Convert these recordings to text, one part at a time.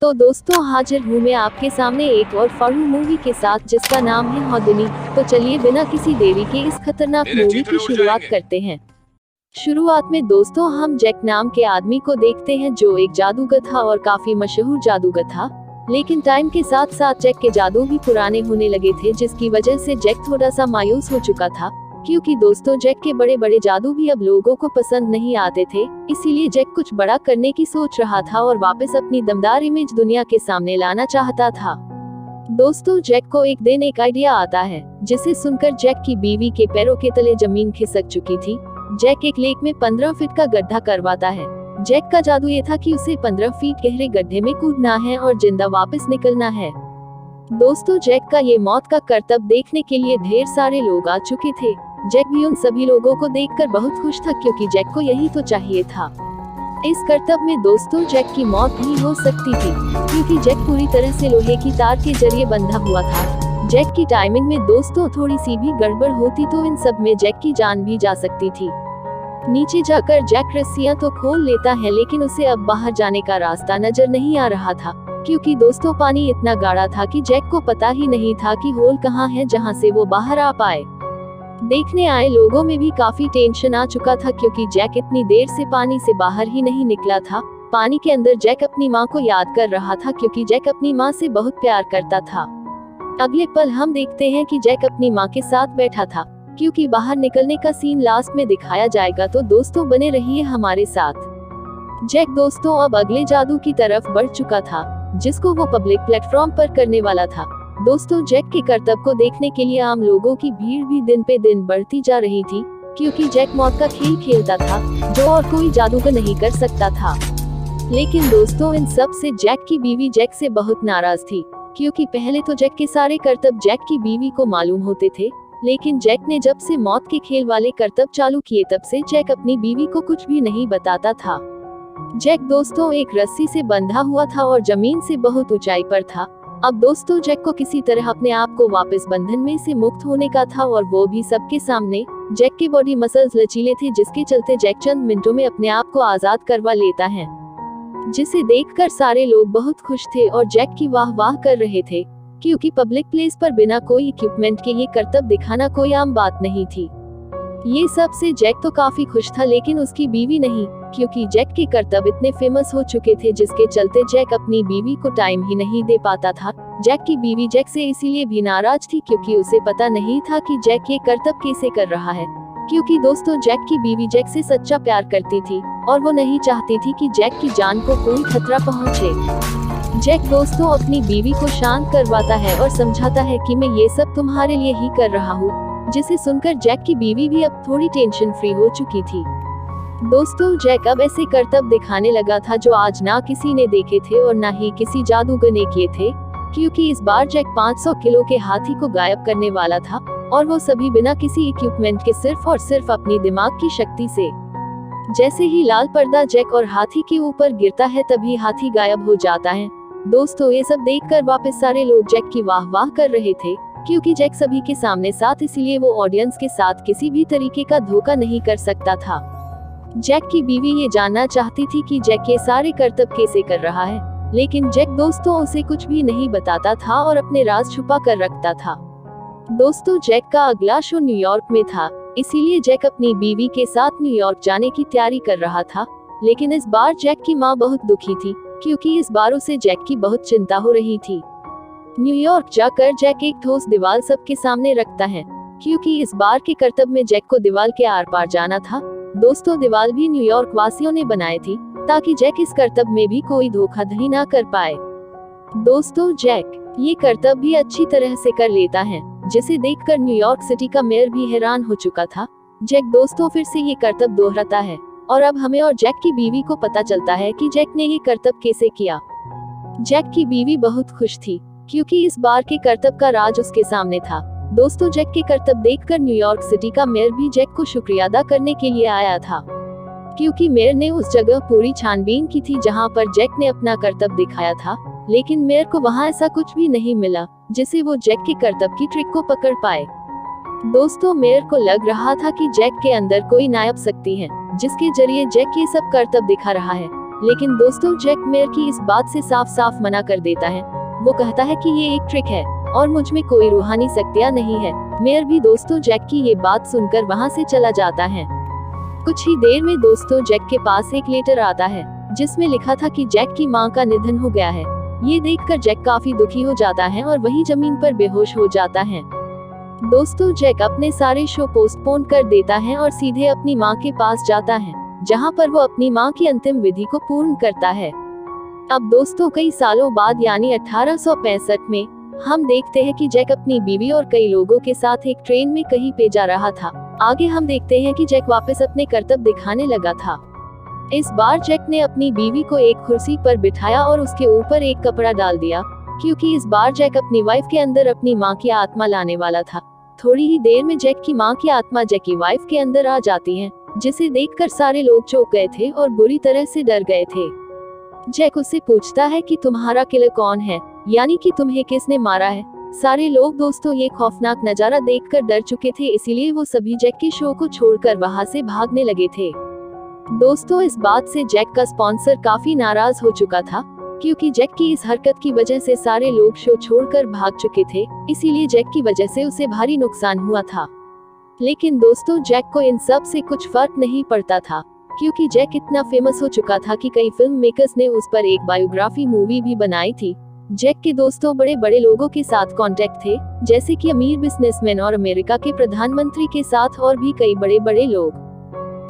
तो दोस्तों हाजिर हूँ मैं आपके सामने एक और फॉरेन मूवी के साथ जिसका नाम है हौदनी। तो चलिए बिना किसी देरी के इस खतरनाक मूवी की शुरुआत करते हैं। शुरुआत में दोस्तों हम जैक नाम के आदमी को देखते हैं जो एक जादूगर था और काफी मशहूर जादूगर था। लेकिन टाइम के साथ साथ जैक के जादू भी पुराने होने लगे थे, जिसकी वजह से जैक थोड़ा सा मायूस हो चुका था। क्योंकि दोस्तों जैक के बड़े बड़े जादू भी अब लोगों को पसंद नहीं आते थे। इसीलिए जैक कुछ बड़ा करने की सोच रहा था और वापस अपनी दमदार इमेज दुनिया के सामने लाना चाहता था। दोस्तों जैक को एक दिन एक आइडिया आता है, जिसे सुनकर जैक की बीवी के पैरों के तले जमीन खिसक चुकी थी। जैक एक लेक में 15 फीट का गड्ढा करवाता है। जैक का जादू ये था कि उसे 15 फीट गहरे गड्ढे में कूदना है और जिंदा वापस निकलना है। दोस्तों जैक का ये मौत का करतब देखने के लिए ढेर सारे लोग आ चुके थे। जैक भी उन सभी लोगों को देखकर बहुत खुश था, क्योंकि जैक को यही तो चाहिए था। इस करतब में दोस्तों जैक की मौत भी हो सकती थी, क्योंकि जैक पूरी तरह से लोहे की तार के जरिए बंधा हुआ था। जैक की टाइमिंग में दोस्तों थोड़ी सी भी गड़बड़ होती तो इन सब में जैक की जान भी जा सकती थी। नीचे जाकर जैक रस्सियां तो खोल लेता है, लेकिन उसे अब बाहर जाने का रास्ता नजर नहीं आ रहा था, क्योंकि दोस्तों पानी इतना गाढ़ा था कि जैक को पता ही नहीं था कि होल कहाँ है जहाँ से वो बाहर आ पाए। देखने आए लोगों में भी काफी टेंशन आ चुका था, क्योंकि जैक इतनी देर से पानी से बाहर ही नहीं निकला था। पानी के अंदर जैक अपनी माँ को याद कर रहा था, क्योंकि जैक अपनी माँ से बहुत प्यार करता था। अगले पल हम देखते हैं कि जैक अपनी माँ के साथ बैठा था, क्योंकि बाहर निकलने का सीन लास्ट में दिखाया जाएगा। तो दोस्तों बने रहिए हमारे साथ। जैक दोस्तों अब अगले जादू की तरफ बढ़ चुका था, जिसको वो पब्लिक प्लेटफॉर्म पर करने वाला था। दोस्तों जैक के करतब को देखने के लिए आम लोगों की भीड़ भी दिन पे दिन बढ़ती जा रही थी, क्योंकि जैक मौत का खेल खेलता था, जो और कोई जादूगर नहीं कर सकता था। लेकिन दोस्तों इन सब से जैक की बीवी जैक से बहुत नाराज थी, क्योंकि पहले तो जैक के सारे करतब जैक की बीवी को मालूम होते थे। लेकिन जैक ने जब से मौत के खेल वाले करतब चालू किए, तब से जैक अपनी बीवी को कुछ भी नहीं बताता था। जैक दोस्तों एक रस्सी से बंधा हुआ था और जमीन से बहुत ऊंचाई पर था। अब दोस्तों जैक को किसी तरह अपने आप को वापस बंधन में से मुक्त होने का था, और वो भी सबके सामने। जैक के बॉडी मसल्स लचीले थे, जिसके चलते जैक चंद मिनटों में अपने आप को आजाद करवा लेता है, जिसे देखकर सारे लोग बहुत खुश थे और जैक की वाह वाह कर रहे थे, क्योंकि पब्लिक प्लेस पर बिना कोई इक्विपमेंट के ये करतब दिखाना कोई आम बात नहीं थी। ये सब से जैक तो काफी खुश था, लेकिन उसकी बीवी नहीं, क्योंकि जैक के करतब इतने फेमस हो चुके थे, जिसके चलते जैक अपनी बीवी को टाइम ही नहीं दे पाता था। जैक की बीवी जैक से इसीलिए भी नाराज थी, क्योंकि उसे पता नहीं था कि जैक ये करतब कैसे कर रहा है। क्योंकि दोस्तों जैक की बीवी जैक से सच्चा प्यार करती थी, और वो नहीं चाहती थी कि जैक की जान को कोई खतरा पहुंचे। जैक दोस्तों अपनी बीवी को शांत करवाता है और समझाता है कि मैं ये सब तुम्हारे लिए ही कर रहा हूँ, जिसे सुनकर जैक की बीवी भी अब थोड़ी टेंशन फ्री हो चुकी थी। दोस्तों जैक अब ऐसे करतब दिखाने लगा था जो आज ना किसी ने देखे थे और ना ही किसी जादूगर ने किए थे, क्योंकि इस बार जैक 500 किलो के हाथी को गायब करने वाला था, और वो सभी बिना किसी इक्विपमेंट के सिर्फ और सिर्फ अपनी दिमाग की शक्ति से। जैसे ही लाल पर्दा जैक और हाथी के ऊपर गिरता है, तभी हाथी गायब हो जाता है। दोस्तों ये सब देखकर वापस सारे लोग जैक की वाह वाह कर रहे थे, क्योंकि जैक सभी के सामने साथ, इसलिए वो ऑडियंस के साथ किसी भी तरीके का धोखा नहीं कर सकता था। जैक की बीवी ये जानना चाहती थी कि जैक ये सारे करतब कैसे कर रहा है, लेकिन जैक दोस्तों उसे कुछ भी नहीं बताता था और अपने राज छुपा कर रखता था। दोस्तों जैक का अगला शो न्यूयॉर्क में था, इसीलिए जैक अपनी बीवी के साथ न्यूयॉर्क जाने की तैयारी कर रहा था। लेकिन इस बार जैक की माँ बहुत दुखी थी, क्योंकि इस बार उसे जैक की बहुत चिंता हो रही थी। न्यूयॉर्क जाकर जैक एक ठोस दीवार सबके सामने रखता है, क्योंकि इस बार के करतब में जैक को दीवार के आर पार जाना था। दोस्तों दीवार भी न्यूयॉर्क वासियों ने बनाई थी, ताकि जैक इस करतब में भी कोई धोखाधड़ी ना कर पाए। दोस्तों जैक ये करतब भी अच्छी तरह से कर लेता है, जिसे देखकर न्यूयॉर्क सिटी का मेयर भी हैरान हो चुका था। जैक दोस्तों फिर से ये करतब दोहराता है, और अब हमें और जैक की बीवी को पता चलता है कि जैक ने ये करतब कैसे किया। जैक की बीवी बहुत खुश थी, क्योंकि इस बार के करतब का राज उसके सामने था। दोस्तों जैक के करतब देखकर न्यूयॉर्क सिटी का मेयर भी जैक को शुक्रिया अदा करने के लिए आया था, क्योंकि मेयर ने उस जगह पूरी छानबीन की थी जहां पर जैक ने अपना करतब दिखाया था। लेकिन मेयर को वहां ऐसा कुछ भी नहीं मिला, जिसे वो जैक के करतब की ट्रिक को पकड़ पाए। दोस्तों मेयर को लग रहा था कि जैक के अंदर कोई नायाब शक्ति है, जिसके जरिए जैक ये सब करतब दिखा रहा है। लेकिन दोस्तों जैक मेयर की इस बात से साफ साफ मना कर देता है। वो कहता है कि ये एक ट्रिक है और मुझ में कोई रूहानी शक्तियाँ नहीं है। मेयर भी दोस्तों जैक की ये बात सुनकर वहाँ से चला जाता है। कुछ ही देर में दोस्तों जैक के पास एक लेटर आता है जिसमें लिखा था कि जैक की मां का निधन हो गया है। ये देखकर जैक काफी दुखी हो जाता है और वहीं जमीन पर बेहोश हो जाता है। दोस्तों जैक अपने सारे शो पोस्टपोन कर देता है और सीधे अपनी मां के पास जाता है, जहां पर वो अपनी मां की अंतिम विधि को पूर्ण करता है। अब दोस्तों कई सालों बाद यानी 1865 में हम देखते हैं कि जैक अपनी बीवी और कई लोगों के साथ एक ट्रेन में कहीं पे जा रहा था। आगे हम देखते हैं कि जैक वापस अपने करतब दिखाने लगा था। इस बार जैक ने अपनी बीवी को एक कुर्सी पर बिठाया और उसके ऊपर एक कपड़ा डाल दिया, क्योंकि इस बार जैक अपनी वाइफ के अंदर अपनी मां की आत्मा लाने वाला था। थोड़ी ही देर में जैक की मां की आत्मा जैक की वाइफ के अंदर आ जाती है, जिसे देखकर सारे लोग चौंक गए थे और बुरी तरह से डर गए थे। जैक उससे पूछता है कि तुम्हारा किलर कौन है, यानी कि तुम्हें किसने मारा है। सारे लोग दोस्तों ये खौफनाक नजारा देखकर डर चुके थे, इसीलिए वो सभी जैक के शो को छोड़कर वहां से भागने लगे थे। दोस्तों इस बात से जैक का स्पॉन्सर काफी नाराज हो चुका था, क्योंकि जैक की इस हरकत की वजह से सारे लोग शो छोड़कर भाग चुके थे, इसीलिए जैक की वजह से उसे भारी नुकसान हुआ था। लेकिन दोस्तों जैक को इन सब से कुछ फर्क नहीं पड़ता था, क्योंकि जैक इतना फेमस हो चुका था कि कई फिल्म मेकर्स ने उस पर एक बायोग्राफी मूवी भी बनाई थी। जैक के दोस्तों बड़े बड़े लोगों के साथ कांटेक्ट थे, जैसे कि अमीर बिजनेसमैन और अमेरिका के प्रधानमंत्री के साथ और भी कई बड़े बड़े लोग।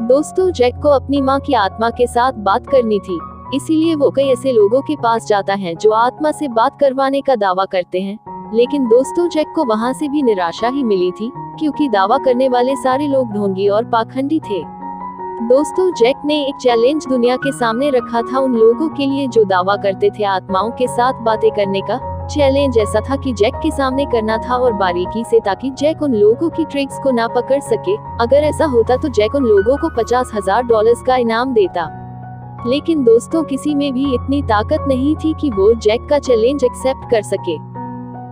दोस्तों जैक को अपनी मां की आत्मा के साथ बात करनी थी, इसीलिए वो कई ऐसे लोगों के पास जाता है जो आत्मा से बात करवाने का दावा करते हैं। लेकिन दोस्तों जैक को वहां से भी निराशा ही मिली थी, क्योंकि दावा करने वाले सारे लोग ढोंगी और पाखंडी थे। दोस्तों जैक ने एक चैलेंज दुनिया के सामने रखा था उन लोगों के लिए जो दावा करते थे आत्माओं के साथ बातें करने का। चैलेंज ऐसा था कि जैक के सामने करना था और बारीकी से, ताकि जैक उन लोगों की ट्रिक्स को ना पकड़ सके। अगर ऐसा होता तो जैक उन लोगों को $50,000 का इनाम देता। लेकिन दोस्तों किसी में भी इतनी ताकत नहीं थी कि वो जैक का चैलेंज एक्सेप्ट कर सके।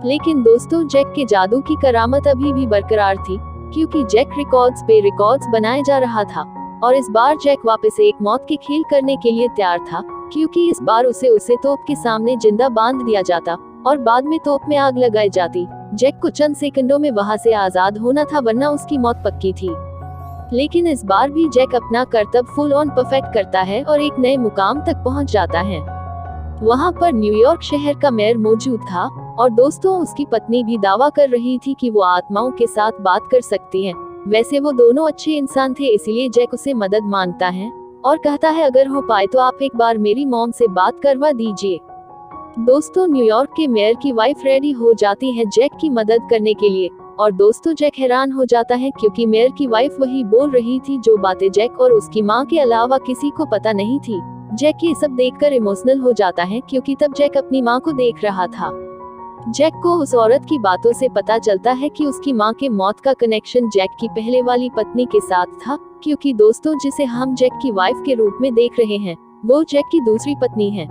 लेकिन दोस्तों जैक के जादू की करामत अभी भी बरकरार थी, क्योंकि जैक रिकॉर्ड्स पे रिकॉर्ड्स बनाए जा रहा था। और इस बार जैक वापस एक मौत के खेल करने के लिए तैयार था, क्योंकि इस बार उसे तोप के सामने जिंदा बांध दिया जाता और बाद में तोप में आग लगाई जाती। जैक को चंद सेकंडों में वहां से आजाद होना था, वरना उसकी मौत पक्की थी। लेकिन इस बार भी जैक अपना कर्तव्य फुल ऑन परफेक्ट करता है और एक नए मुकाम तक पहुंच जाता है। वहां पर न्यूयॉर्क शहर का मेयर मौजूद था और दोस्तों उसकी पत्नी भी दावा कर रही थी कि वो आत्माओं के साथ बात कर सकती है। वैसे वो दोनों अच्छे इंसान थे, इसलिए जैक उसे मदद मांगता है और कहता है अगर हो पाए तो आप एक बार मेरी मॉम से बात करवा दीजिए। दोस्तों न्यूयॉर्क के मेयर की वाइफ रेडी हो जाती है जैक की मदद करने के लिए, और दोस्तों जैक हैरान हो जाता है क्योंकि मेयर की वाइफ वही बोल रही थी जो बातें जैक और उसकी मां के अलावा किसी को पता नहीं थी। जैक ये सब देखकर इमोशनल हो जाता है, क्योंकि तब जैक अपनी मां को देख रहा था। जैक को उस औरत की बातों से पता चलता है कि उसकी मां के मौत का कनेक्शन जैक की पहले वाली पत्नी के साथ था, क्योंकि दोस्तों जिसे हम जैक की वाइफ के रूप में देख रहे हैं वो जैक की दूसरी पत्नी है।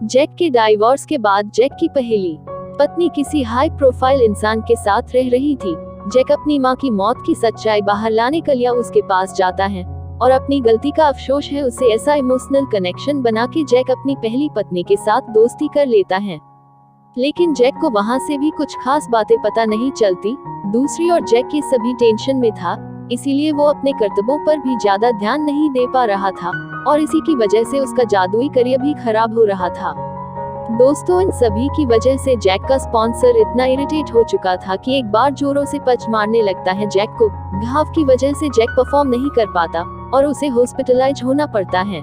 जैक के डाइवोर्स के बाद जैक की पहली पत्नी किसी हाई प्रोफाइल इंसान के साथ रह रही थी। जैक अपनी मां की मौत की सच्चाई बाहर लाने के लिए उसके पास जाता है और अपनी गलती का अफसोस है उसे ऐसा इमोशनल कनेक्शन बना के जैक अपनी पहली पत्नी के साथ दोस्ती कर लेता है। लेकिन जैक को वहां से भी कुछ खास बातें पता नहीं चलती। दूसरी ओर जैक की सभी टेंशन में था, इसीलिए वो अपने कर्तव्यों पर भी ज्यादा ध्यान नहीं दे पा रहा था और इसी की वजह से उसका जादुई करियर भी खराब हो रहा था। दोस्तों इन सभी की वजह से जैक का स्पॉन्सर इतना इरिटेट हो चुका था कि एक बार जोरों से पंच मारने लगता है जैक को। घाव की वजह से जैक परफॉर्म नहीं कर पाता और उसे हॉस्पिटलाइज होना पड़ता है।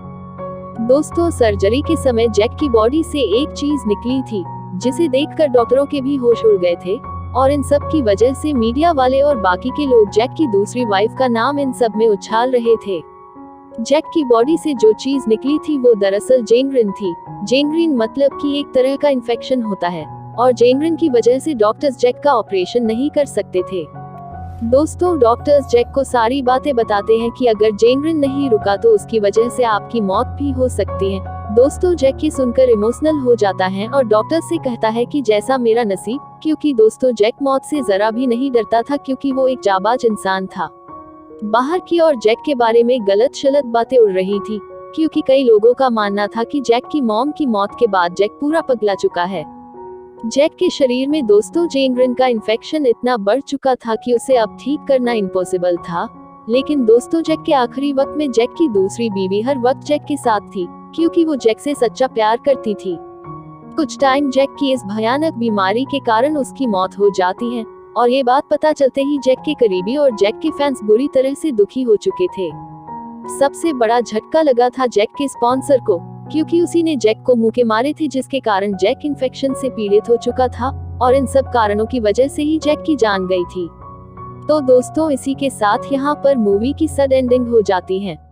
दोस्तों सर्जरी के समय जैक की बॉडी से एक चीज निकली थी जिसे देखकर डॉक्टरों के भी होश उड़ गए थे, और इन सब की वजह से मीडिया वाले और बाकी के लोग जैक की दूसरी वाइफ का नाम इन सब में उछाल रहे थे। जैक की बॉडी से जो चीज निकली थी वो दरअसल जेंग्रीन थी। जेंग्रीन मतलब कि एक तरह का इन्फेक्शन होता है और जेंग्रीन की वजह से डॉक्टर्स जैक का ऑपरेशन नहीं कर सकते थे। दोस्तों डॉक्टर्स जैक को सारी बातें बताते हैं कि अगर जेंग्रीन नहीं रुका तो उसकी वजह से आपकी मौत भी हो सकती है। दोस्तों जैक की सुनकर इमोशनल हो जाता है और डॉक्टर से कहता है कि जैसा मेरा नसीब, क्योंकि दोस्तों जैक मौत से जरा भी नहीं डरता था, क्योंकि वो एक जाबाज इंसान था। बाहर की ओर जैक के बारे में गलत शलत बातें उड़ रही थी, क्योंकि कई लोगों का मानना था कि जैक की मॉम की मौत के बाद जैक पूरा पगला चुका है। जैक के शरीर में दोस्तों गैंग्रीन का इन्फेक्शन इतना बढ़ चुका था कि उसे अब ठीक करना इम्पॉसिबल था। लेकिन दोस्तों जैक के आखिरी वक्त में जैक की दूसरी बीवी हर वक्त जैक के साथ थी, क्योंकि वो जैक से सच्चा प्यार करती थी। कुछ टाइम जैक की इस भयानक बीमारी के कारण उसकी मौत हो जाती है, और ये बात पता चलते ही जैक के करीबी और जैक के फैंस बुरी तरह से दुखी हो चुके थे। सबसे बड़ा झटका लगा था जैक के स्पॉन्सर को, क्योंकि उसी ने जैक को मुक्के मारे थे, जिसके कारण जैक इन्फेक्शन से पीड़ित हो चुका था, और इन सब कारणों की वजह से ही जैक की जान गई थी। तो दोस्तों इसी के साथ यहाँ पर मूवी की सैड एंडिंग हो जाती है।